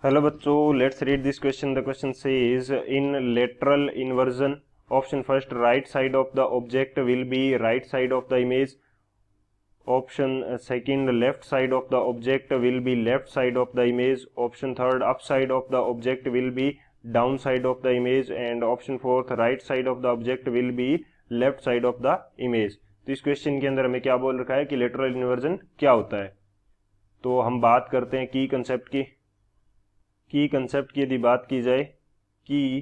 Hello बच्चों, let's read this question. The question says in lateral inversion option first right side of the object will be right side of the image. Option second left side of the object will be left side of the image. Option third up side of the object will be down side of the image. And option fourth right side of the object will be left side of the image. तो इस question के अंदर हमें क्या बोल रखा है कि लेटरल इन्वर्जन क्या होता है. तो हम बात करते हैं की कंसेप्ट की यदि बात की जाए की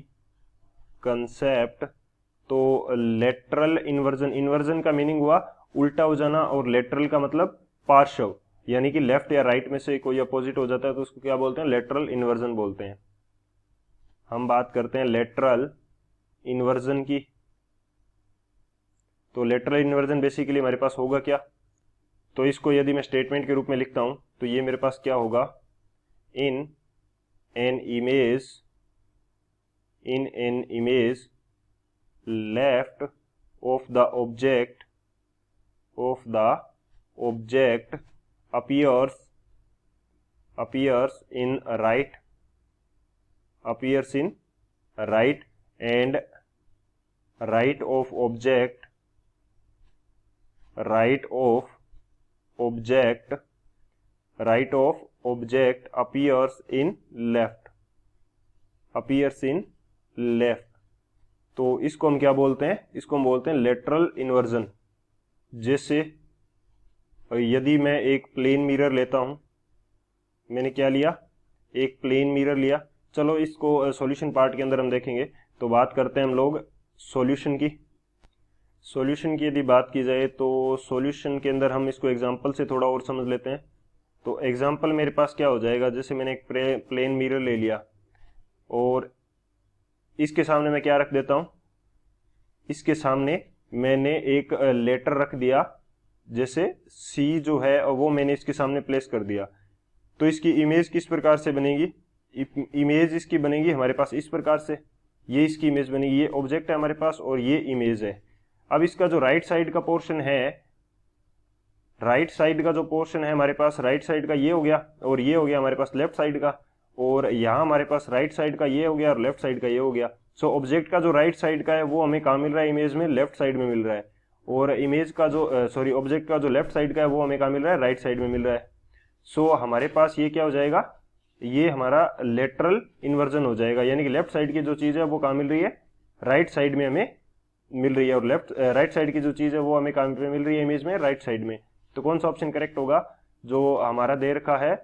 कंसेप्ट, तो लेटरल इन्वर्जन का मीनिंग हुआ उल्टा हो जाना, और लेटरल का मतलब पार्श्व, यानी कि लेफ्ट या राइट में से कोई अपोजिट हो जाता है तो उसको क्या बोलते हैं, लेटरल इन्वर्जन बोलते हैं. हम बात करते हैं लेटरल इन्वर्जन की. तो लेटरल इन्वर्जन बेसिकली हमारे पास होगा क्या, तो इसको यदि मैं स्टेटमेंट के रूप में लिखता हूं तो ये मेरे पास क्या होगा, इन an image left of the object appears in right and right of object appears in left. तो इसको हम क्या बोलते हैं, इसको हम बोलते हैं लेटरल इन्वर्जन. जैसे यदि मैं एक प्लेन मिरर लेता हूं, मैंने क्या लिया, एक प्लेन मिरर लिया. चलो इसको सॉल्यूशन पार्ट के अंदर हम देखेंगे. तो बात करते हैं हम लोग सॉल्यूशन की यदि बात की जाए तो सॉल्यूशन के अंदर हम इसको एग्जांपल से थोड़ा और समझ लेते हैं. तो एग्जांपल मेरे पास क्या हो जाएगा, जैसे मैंने एक प्लेन मिरर ले लिया और इसके सामने मैं क्या रख देता हूं, इसके सामने मैंने एक लेटर रख दिया, जैसे C जो है वो मैंने इसके सामने प्लेस कर दिया. तो इसकी इमेज किस प्रकार से बनेगी, इमेज इसकी बनेगी हमारे पास इस प्रकार से. ये इसकी इमेज बनेगी, ये ऑब्जेक्ट है हमारे पास और ये इमेज है. अब इसका जो राइट साइड का पोर्शन है, हमारे पास राइट साइड का ये हो गया, और ये हो गया हमारे पास लेफ्ट साइड का, और यहाँ हमारे पास राइट साइड का ये हो गया और लेफ्ट साइड का ये हो गया. सो ऑब्जेक्ट का जो राइट साइड का है वो हमें कहाँ मिल रहा है, इमेज में लेफ्ट साइड में मिल रहा है. और इमेज का जो ऑब्जेक्ट का जो लेफ्ट साइड का है वो हमें कहाँ मिल रहा है, राइट साइड में मिल रहा है. सो हमारे पास ये क्या हो जाएगा, ये हमारा लेटरल इन्वर्जन हो जाएगा. यानी कि लेफ्ट साइड की जो चीज है वो कहाँ मिल रही है, राइट साइड में हमें मिल रही है, और राइट साइड की जो चीज है वो हमें कहाँ मिल रही है, इमेज में राइट साइड में. तो कौन सा ऑप्शन करेक्ट होगा, जो हमारा दे रखा है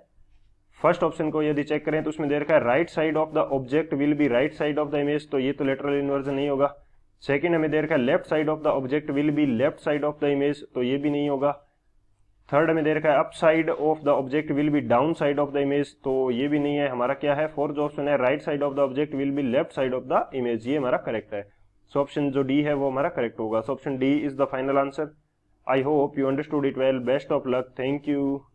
फर्स्ट ऑप्शन को यदि चेक करें तो उसमें दे रखा है right side of the object will be right side of the image, तो ये तो लेटरल इन्वर्जन नहीं होगा. सेकंड हमें दे रखा है left side of the object will be left side of the image, तो ये भी नहीं होगा. थर्ड हमें दे रखा है up side of the object will be down side of the image, तो ये भी नहीं है. हमारा क्या है, फोर्थ ऑप्शन है right side of the object will be left side of the image, ये हमारा करेक्ट है. सो ऑप्शन जो डी है वो हमारा करेक्ट होगा. So option D is the final answer. I hope you understood it well. Best of luck. Thank you.